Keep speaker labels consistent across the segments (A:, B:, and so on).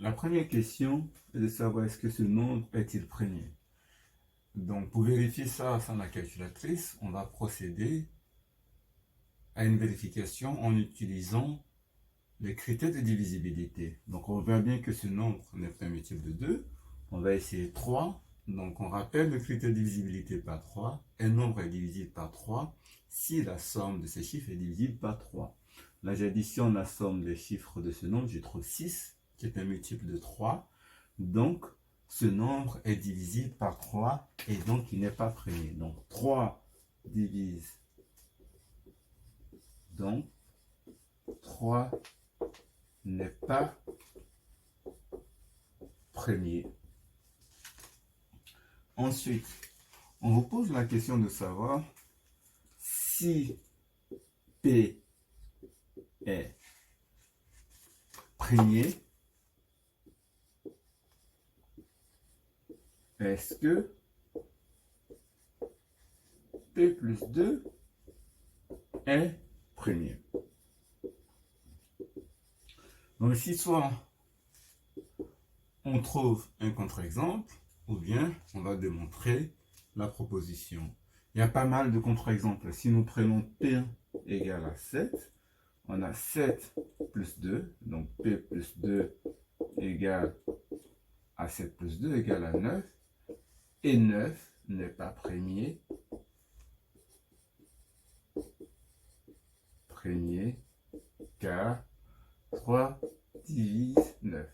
A: La première question est de savoir est-ce que ce nombre est-il premier. Donc pour vérifier ça sans la calculatrice, on va procéder à une vérification en utilisant les critères de divisibilité. Donc on voit bien que ce nombre n'est pas multiple de 2. On va essayer 3. Donc on rappelle le critère de divisibilité par 3. Un nombre est divisible par 3 si la somme de ces chiffres est divisible par 3. Là j'additionne la somme des chiffres de ce nombre, je trouve 6 qui est un multiple de 3. Donc ce nombre est divisible par 3 et donc il n'est pas premier. Donc 3 divise donc 3 n'est pas premier. Ensuite, on vous pose la question de savoir si P est premier, est-ce que P plus 2 est premier? Donc ici, soit on trouve un contre-exemple, ou bien on va démontrer la proposition. Il y a pas mal de contre-exemples. Si nous prenons P égale à 7, on a 7 plus 2, donc P plus 2 égale à 7 plus 2 égale à 9, et 9 n'est pas premier, car 3 divise 9.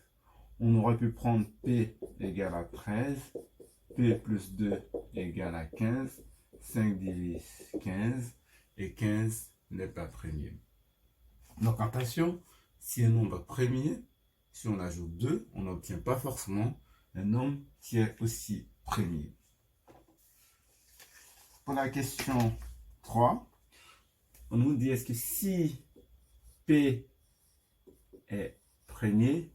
A: On aurait pu prendre P égale à 13, P plus 2 égale à 15, 5 divise 15, et 15 n'est pas premier. Donc attention, si un nombre est premier, si on ajoute 2, on n'obtient pas forcément un nombre qui est aussi premier. Pour la question 3, on nous dit est-ce que si P est premier,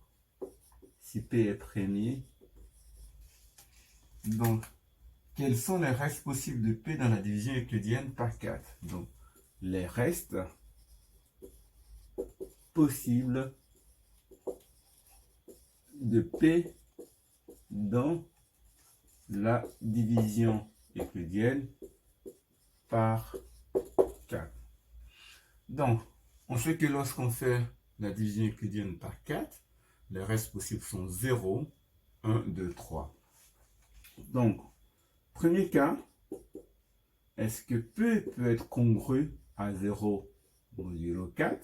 A: donc quels sont les restes possibles de P dans la division euclidienne par 4? Donc les restes possibles de P dans la division euclidienne par 4. Donc, on sait que lorsqu'on fait la division euclidienne par 4, les restes possibles sont 0, 1, 2, 3. Donc, premier cas, est-ce que P peut être congru à 0 modulo 4?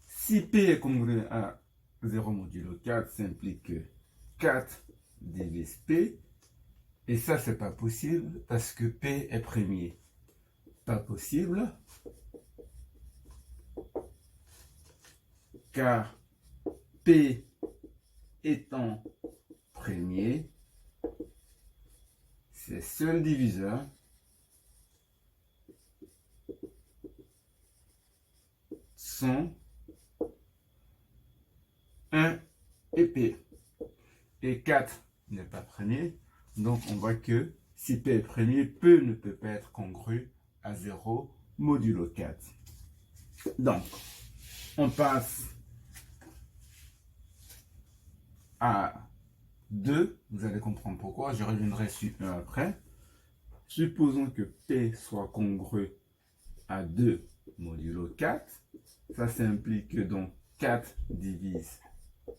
A: Si P est congru à 0 modulo 4, ça implique que 4 divise P. Et ça, c'est pas possible parce que P est premier. Pas possible. Car P étant premier, ses seuls diviseurs sont 1 et P. Et 4 n'est pas premier. Donc on voit que si P est premier, P ne peut pas être congru à 0 modulo 4. Donc, on passe à 2. Vous allez comprendre pourquoi. Je reviendrai sur 1 après. Supposons que P soit congru à 2 modulo 4. Ça implique que donc 4 divise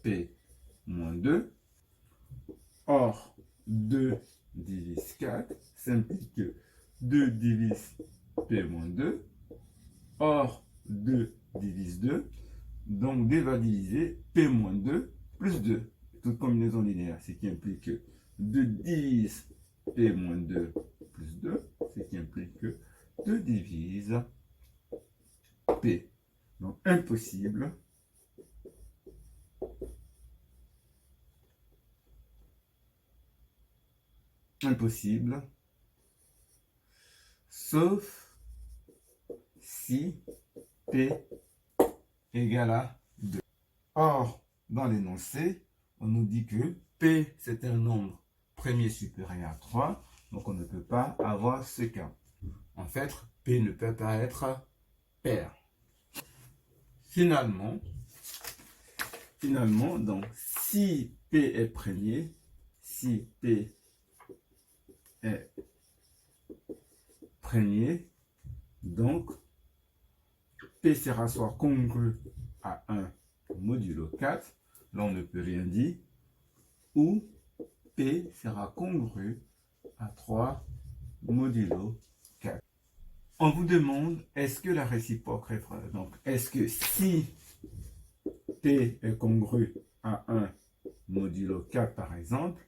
A: P moins 2. Or, 2 divise 4, ça implique que 2 divise P moins 2. Or, 2 divise 2. Donc, D va diviser P moins 2 plus 2. Toute combinaison linéaire, ce qui implique que 2 divise P moins 2 plus 2, ce qui implique que 2 divise P. Donc, impossible. Impossible. Sauf si P égale à 2. Or, dans l'énoncé, on nous dit que P, c'est un nombre premier supérieur à 3, donc on ne peut pas avoir ce cas. En fait, P ne peut pas être pair. Finalement, finalement, donc, si P est premier, si P est premier, donc, P sera soit congru à 1 modulo 4, là on ne peut rien dire, ou P sera congru à 3 modulo 4. On vous demande, est-ce que la réciproque est vraie? Donc, est-ce que si P est congru à 1 modulo 4, par exemple,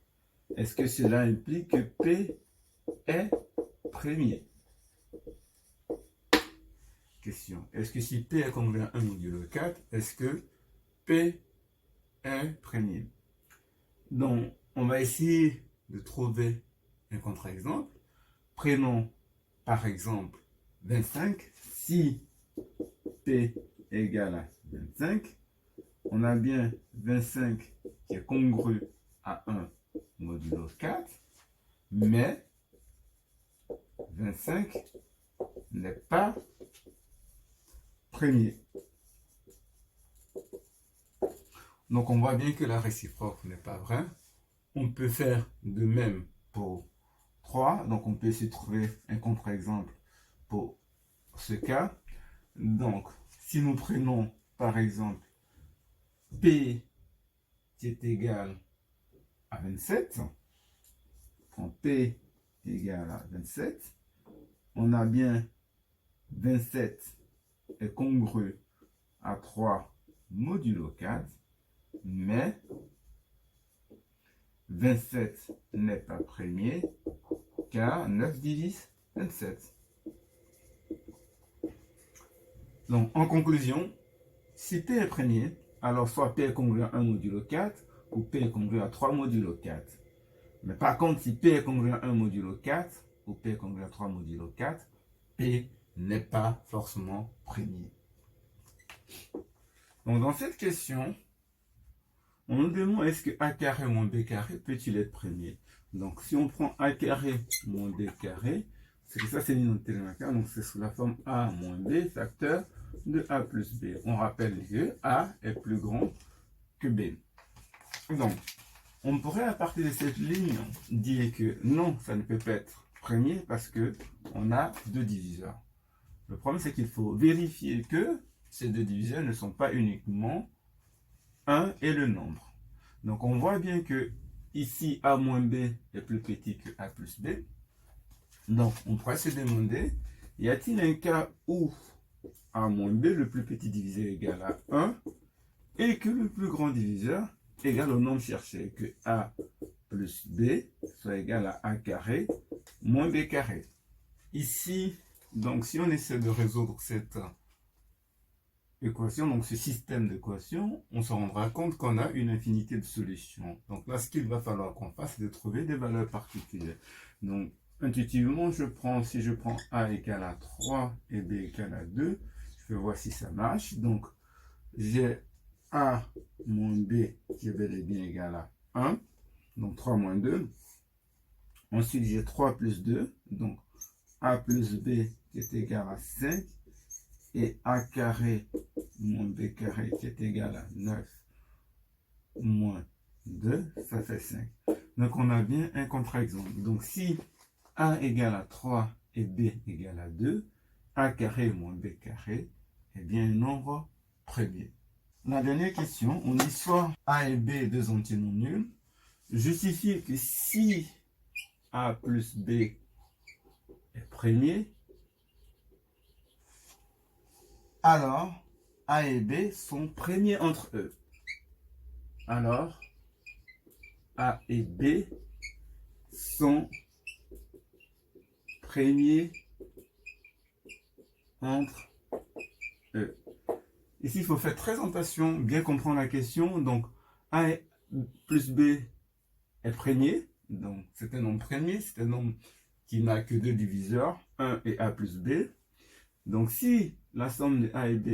A: est-ce que cela implique que P est premier? Question. Est-ce que si P est congru à 1 modulo 4, est-ce que P est premier? Donc, on va essayer de trouver un contre-exemple. Prenons par exemple 25. Si P égale à 25, on a bien 25 qui est congru à 1 modulo 4, mais 25 n'est pas premier. Donc on voit bien que la réciproque n'est pas vraie. On peut faire de même pour 3. Donc on peut essayer de trouver un contre-exemple pour ce cas. Donc si nous prenons par exemple P qui est égal à 27, quand P égale à 27, on a bien 27 est congru à 3 modulo 4, mais 27 n'est pas premier, car 9 divise 27. Donc, en conclusion, si P est premier, alors soit P est congru à 1 modulo 4, ou P est congru à 3 modulo 4. Mais par contre, si P est congru à 1 modulo 4, ou P est congru à 3 modulo 4, P n'est pas forcément premier. Donc, dans cette question, on nous demande est-ce que A carré moins B carré peut-il être premier? Donc, si on prend A carré moins B carré, c'est que ça, c'est une unité élémentaire, donc c'est sous la forme A moins B, facteur de A plus B. On rappelle que A est plus grand que B. Donc, on pourrait, à partir de cette ligne, dire que non, ça ne peut pas être premier parce qu'on a deux diviseurs. Le problème, c'est qu'il faut vérifier que ces deux diviseurs ne sont pas uniquement 1 et le nombre. Donc, on voit bien que ici, A moins B est plus petit que A plus B. Donc, on pourrait se demander, y a-t-il un cas où A moins B, le plus petit diviseur égal à 1, et que le plus grand diviseur égale au nombre cherché, que A plus B soit égal à A carré moins B carré. Ici, donc si on essaie de résoudre cette équation, donc ce système d'équations, on se rendra compte qu'on a une infinité de solutions. Donc là, ce qu'il va falloir qu'on fasse, c'est de trouver des valeurs particulières. Donc, intuitivement, si je prends A égale à 3 et B égale à 2, je vais voir si ça marche. Donc, j'ai A moins B qui est bel et bien égal à 1, donc 3 moins 2. Ensuite, j'ai 3 plus 2, donc A plus B qui est égal à 5, et A carré moins B carré qui est égal à 9 moins 2, ça fait 5. Donc, on a bien un contre-exemple. Donc, si A égale à 3 et B égale à 2, A carré moins B carré est bien un nombre premier. La dernière question, on dit soit A et B deux entiers non nuls, justifie que si A plus B est premier, alors A et B sont premiers entre eux. Alors, A et B sont premiers entre eux. Ici, il faut faire très attention, bien comprendre la question. Donc, A plus B est premier. Donc, c'est un nombre premier. C'est un nombre qui n'a que deux diviseurs, 1 et A plus B. Donc, si la somme de A et B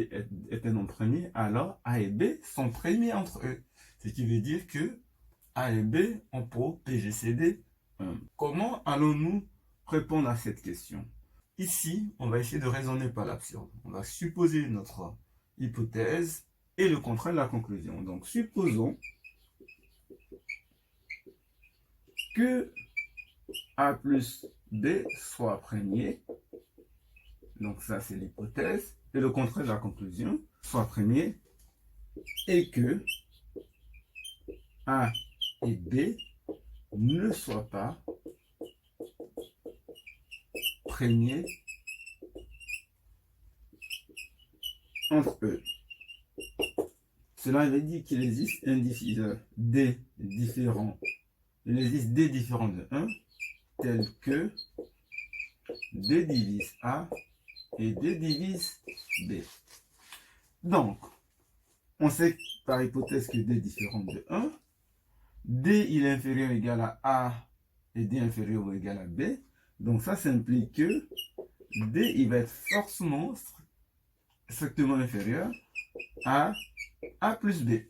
A: est un nombre premier, alors A et B sont premiers entre eux. Ce qui veut dire que A et B ont pour PGCD 1. Comment allons-nous répondre à cette question? Ici, on va essayer de raisonner par l'absurde. On va supposer notre hypothèse et le contraire de la conclusion. Donc, supposons que A plus B soit premier. Donc, ça, c'est l'hypothèse. Et le contraire de la conclusion soit premier. Et que A et B ne soient pas premiers entre eux. Cela veut dire qu'il existe un diviseur D différent. Il existe D différent de 1, tel que D divise A et D divise B. Donc, on sait par hypothèse que D est différent de 1. D il est inférieur ou égal à A et D inférieur ou égal à B. Donc ça implique que D il va être forcément strictement inférieur à A plus B.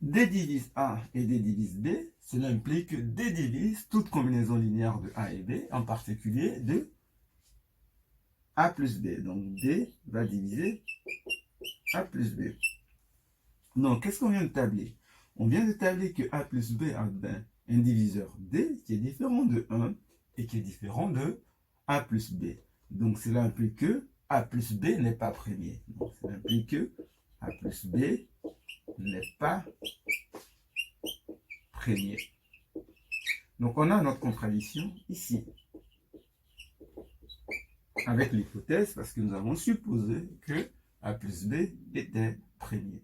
A: D divise A et D divise B, cela implique que D divise toute combinaison linéaire de A et B, en particulier de A plus B. Donc D va diviser A plus B. Donc, qu'est-ce qu'on vient de tabler? On vient de tabler que A plus B a un diviseur D qui est différent de 1 et qui est différent de A plus B. Donc, cela implique que A plus B n'est pas premier. Donc, cela implique que A plus B n'est pas premier. Donc, on a notre contradiction ici avec l'hypothèse parce que nous avons supposé que A plus B était premier.